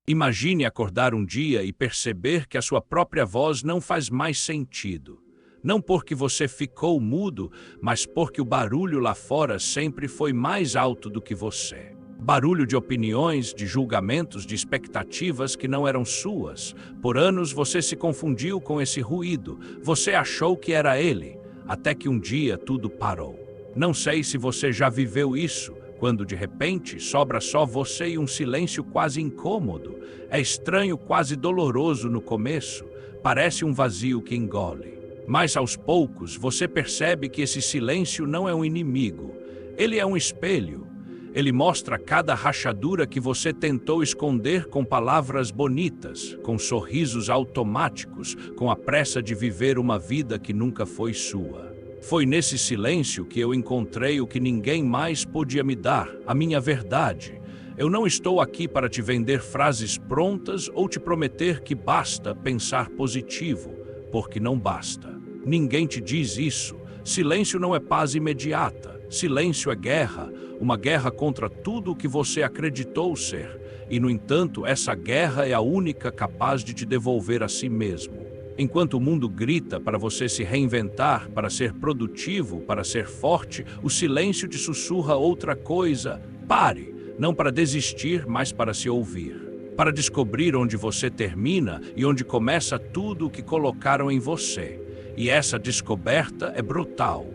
Imagine acordar um dia e perceber que a sua própria voz não faz mais sentido. Não porque você ficou mudo, mas porque o barulho lá fora sempre foi mais alto do que você. Barulho de opiniões, de julgamentos, de expectativas que não eram suas. Por anos você se confundiu com esse ruído. Você achou que era ele, até que um dia tudo parou. Não sei se você já viveu isso, quando de repente sobra só você e um silêncio quase incômodo. É estranho, quase doloroso no começo. Parece um vazio que engole. Mas aos poucos você percebe que esse silêncio não é um inimigo. Ele é um espelho. Ele mostra cada rachadura que você tentou esconder com palavras bonitas, com sorrisos automáticos, com a pressa de viver uma vida que nunca foi sua. Foi nesse silêncio que eu encontrei o que ninguém mais podia me dar, a minha verdade. Eu não estou aqui para te vender frases prontas ou te prometer que basta pensar positivo, porque não basta. Ninguém te diz isso. Silêncio não é paz imediata. Silêncio é guerra, uma guerra contra tudo o que você acreditou ser. E, no entanto, essa guerra é a única capaz de te devolver a si mesmo. Enquanto o mundo grita para você se reinventar, para ser produtivo, para ser forte, o silêncio te sussurra outra coisa. Pare, não para desistir, mas para se ouvir. Para descobrir onde você termina e onde começa tudo o que colocaram em você. E essa descoberta é brutal,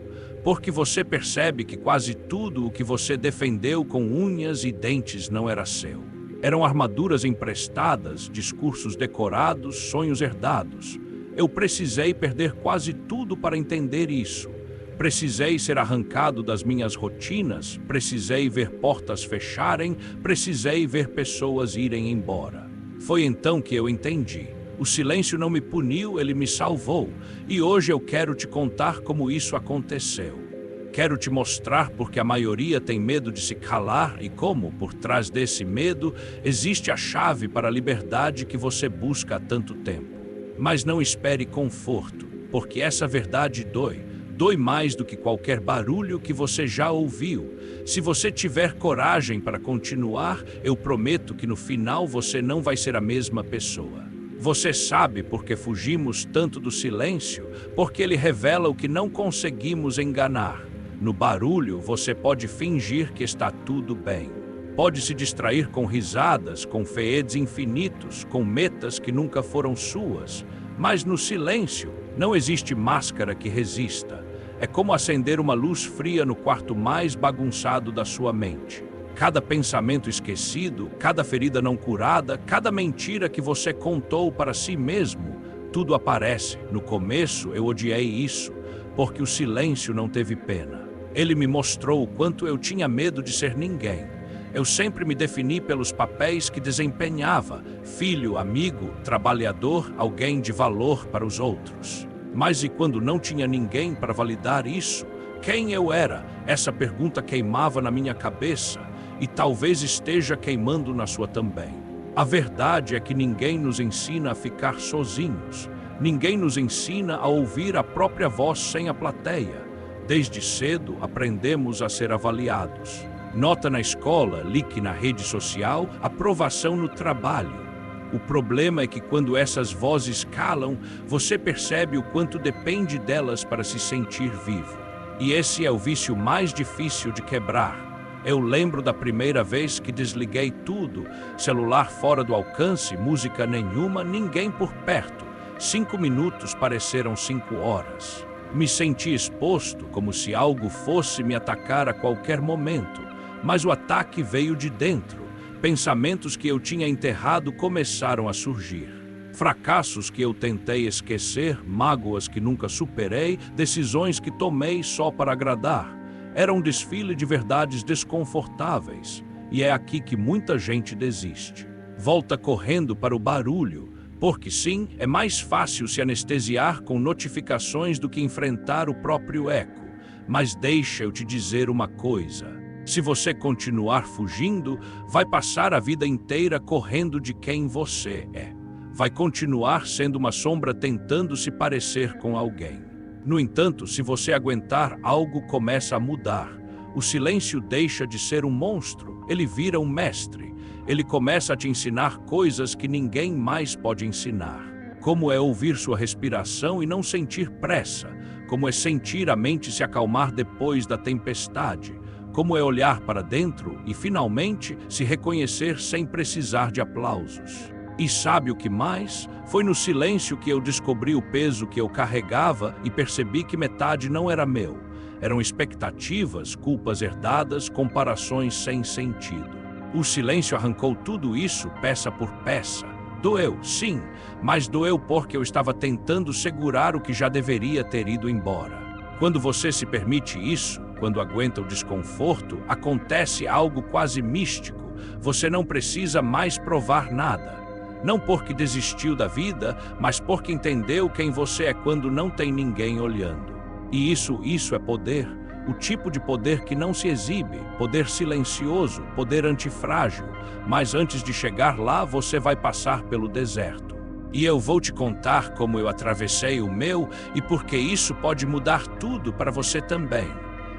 porque você percebe que quase tudo o que você defendeu com unhas e dentes não era seu. Eram armaduras emprestadas, discursos decorados, sonhos herdados. Eu precisei perder quase tudo para entender isso. Precisei ser arrancado das minhas rotinas, precisei ver portas fecharem, precisei ver pessoas irem embora. Foi então que eu entendi. O silêncio não me puniu, ele me salvou. E hoje eu quero te contar como isso aconteceu. Quero te mostrar porque a maioria tem medo de se calar e como, por trás desse medo, existe a chave para a liberdade que você busca há tanto tempo. Mas não espere conforto, porque essa verdade dói. Dói mais do que qualquer barulho que você já ouviu. Se você tiver coragem para continuar, eu prometo que no final você não vai ser a mesma pessoa. Você sabe por que fugimos tanto do silêncio? Porque ele revela o que não conseguimos enganar. No barulho, você pode fingir que está tudo bem. Pode se distrair com risadas, com feeds infinitos, com metas que nunca foram suas. Mas no silêncio, não existe máscara que resista. É como acender uma luz fria no quarto mais bagunçado da sua mente. Cada pensamento esquecido, cada ferida não curada, cada mentira que você contou para si mesmo, tudo aparece. No começo eu odiei isso, porque o silêncio não teve pena. Ele me mostrou o quanto eu tinha medo de ser ninguém. Eu sempre me defini pelos papéis que desempenhava: filho, amigo, trabalhador, alguém de valor para os outros. Mas e quando não tinha ninguém para validar isso? Quem eu era? Essa pergunta queimava na minha cabeça. E talvez esteja queimando na sua também. A verdade é que ninguém nos ensina a ficar sozinhos. Ninguém nos ensina a ouvir a própria voz sem a plateia. Desde cedo aprendemos a ser avaliados. Nota na escola, like na rede social, aprovação no trabalho. O problema é que quando essas vozes calam, você percebe o quanto depende delas para se sentir vivo. E esse é o vício mais difícil de quebrar. Eu lembro da primeira vez que desliguei tudo, celular fora do alcance, música nenhuma, ninguém por perto. 5 minutos pareceram 5 horas. Me senti exposto, como se algo fosse me atacar a qualquer momento. Mas o ataque veio de dentro. Pensamentos que eu tinha enterrado começaram a surgir. Fracassos que eu tentei esquecer, mágoas que nunca superei, decisões que tomei só para agradar. Era um desfile de verdades desconfortáveis, e é aqui que muita gente desiste. Volta correndo para o barulho, porque sim, é mais fácil se anestesiar com notificações do que enfrentar o próprio eco. Mas deixa eu te dizer uma coisa: se você continuar fugindo, vai passar a vida inteira correndo de quem você é. Vai continuar sendo uma sombra tentando se parecer com alguém. No entanto, se você aguentar, algo começa a mudar. O silêncio deixa de ser um monstro, ele vira um mestre. ele começa a te ensinar coisas que ninguém mais pode ensinar. Como é ouvir sua respiração e não sentir pressa, como é sentir a mente se acalmar depois da tempestade, como é olhar para dentro e, finalmente, se reconhecer sem precisar de aplausos. E sabe o que mais? Foi no silêncio que eu descobri o peso que eu carregava e percebi que metade não era meu. Eram expectativas, culpas herdadas, comparações sem sentido. O silêncio arrancou tudo isso, peça por peça. Doeu, sim, mas doeu porque eu estava tentando segurar o que já deveria ter ido embora. Quando você se permite isso, quando aguenta o desconforto, acontece algo quase místico. Você não precisa mais provar nada. Não porque desistiu da vida, mas porque entendeu quem você é quando não tem ninguém olhando. E isso é poder. O tipo de poder que não se exibe, poder silencioso, poder antifrágil. Mas antes de chegar lá, você vai passar pelo deserto. E eu vou te contar como eu atravessei o meu e porque isso pode mudar tudo para você também.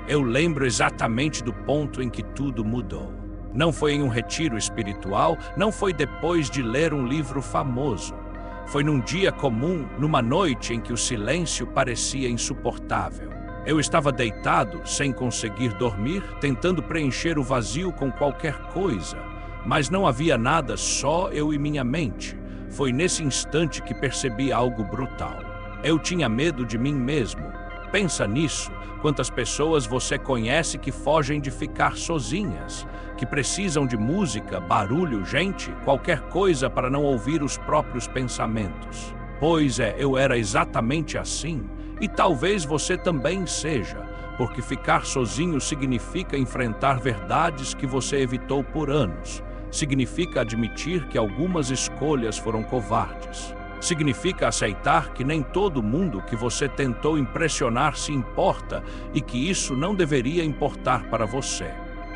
Eu lembro exatamente do ponto em que tudo mudou. Não foi em um retiro espiritual, não foi depois de ler um livro famoso. Foi num dia comum, numa noite em que o silêncio parecia insuportável. Eu estava deitado, sem conseguir dormir, tentando preencher o vazio com qualquer coisa. Mas não havia nada, só eu e minha mente. Foi nesse instante que percebi algo brutal. Eu tinha medo de mim mesmo. Pensa nisso. Quantas pessoas você conhece que fogem de ficar sozinhas, que precisam de música, barulho, gente, qualquer coisa para não ouvir os próprios pensamentos? Pois é, eu era exatamente assim, e talvez você também seja, porque ficar sozinho significa enfrentar verdades que você evitou por anos. Significa admitir que algumas escolhas foram covardes. Significa aceitar que nem todo mundo que você tentou impressionar se importa e que isso não deveria importar para você.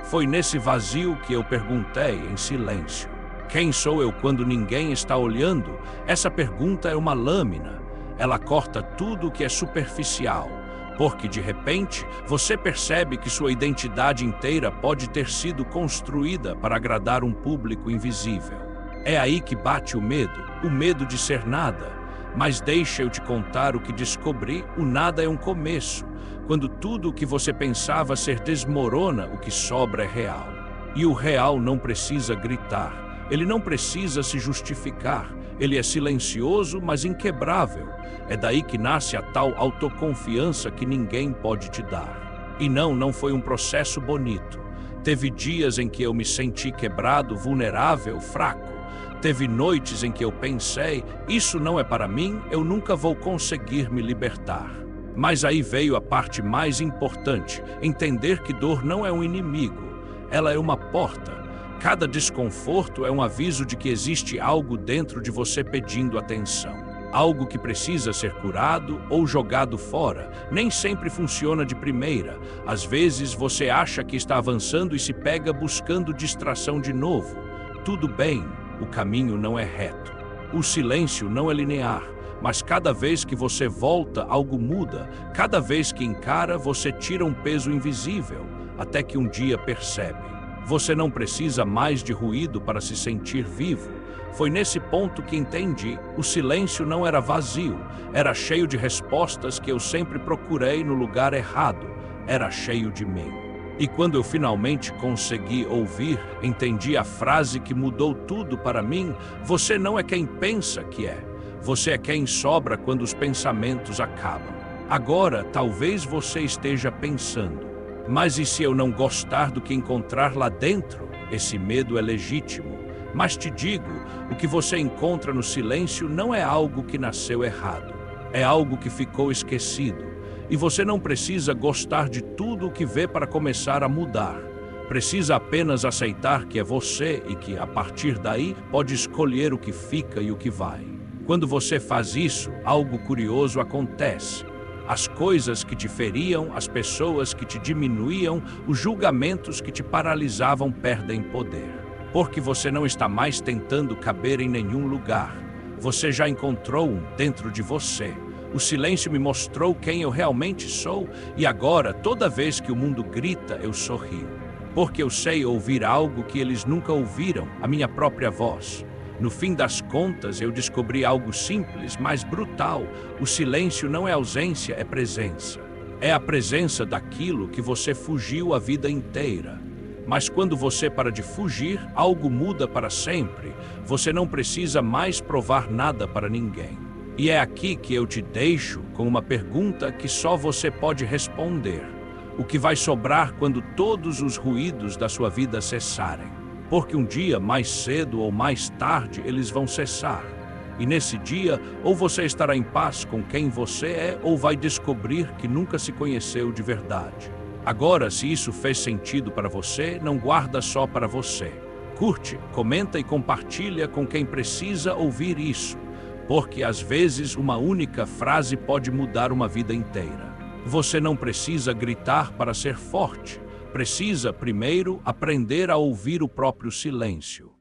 Foi nesse vazio que eu perguntei em silêncio: quem sou eu quando ninguém está olhando? Essa pergunta é uma lâmina. Ela corta tudo o que é superficial, porque de repente você percebe que sua identidade inteira pode ter sido construída para agradar um público invisível. É aí que bate o medo de ser nada. Mas deixa eu te contar o que descobri: o nada é um começo. Quando tudo o que você pensava ser desmorona, o que sobra é real. E o real não precisa gritar, ele não precisa se justificar, ele é silencioso, mas inquebrável. É daí que nasce a tal autoconfiança que ninguém pode te dar. E não foi um processo bonito. Teve dias em que eu me senti quebrado, vulnerável, fraco. Teve noites em que eu pensei: isso não é para mim, eu nunca vou conseguir me libertar. Mas aí veio a parte mais importante: entender que dor não é um inimigo, ela é uma porta. Cada desconforto é um aviso de que existe algo dentro de você pedindo atenção. Algo que precisa ser curado ou jogado fora. Nem sempre funciona de primeira. Às vezes você acha que está avançando e se pega buscando distração de novo. Tudo bem. O caminho não é reto. O silêncio não é linear, mas cada vez que você volta, algo muda. Cada vez que encara, você tira um peso invisível, até que um dia percebe: você não precisa mais de ruído para se sentir vivo. Foi nesse ponto que entendi: o silêncio não era vazio, era cheio de respostas que eu sempre procurei no lugar errado. Era cheio de mim. E quando eu finalmente consegui ouvir, entendi a frase que mudou tudo para mim: você não é quem pensa que é. Você é quem sobra quando os pensamentos acabam. Agora, talvez você esteja pensando: mas e se eu não gostar do que encontrar lá dentro? Esse medo é legítimo. Mas te digo, o que você encontra no silêncio não é algo que nasceu errado. É algo que ficou esquecido. E você não precisa gostar de tudo o que vê para começar a mudar. Precisa apenas aceitar que é você e que, a partir daí, pode escolher o que fica e o que vai. Quando você faz isso, algo curioso acontece. As coisas que te feriam, as pessoas que te diminuíam, os julgamentos que te paralisavam perdem poder. Porque você não está mais tentando caber em nenhum lugar. Você já encontrou um dentro de você. O silêncio me mostrou quem eu realmente sou, e agora, toda vez que o mundo grita, eu sorrio. porque eu sei ouvir algo que eles nunca ouviram, a minha própria voz. No fim das contas, eu descobri algo simples, mas brutal. O silêncio não é ausência, é presença. É a presença daquilo que você fugiu a vida inteira. Mas quando você para de fugir, algo muda para sempre. Você não precisa mais provar nada para ninguém. E é aqui que eu te deixo com uma pergunta que só você pode responder. O que vai sobrar quando todos os ruídos da sua vida cessarem? Porque um dia, mais cedo ou mais tarde, eles vão cessar. E nesse dia, ou você estará em paz com quem você é, ou vai descobrir que nunca se conheceu de verdade. Agora, se isso fez sentido para você, não guarda só para você. Curte, comenta e compartilha com quem precisa ouvir isso, porque às vezes uma única frase pode mudar uma vida inteira. Você não precisa gritar para ser forte. Precisa, primeiro, aprender a ouvir o próprio silêncio.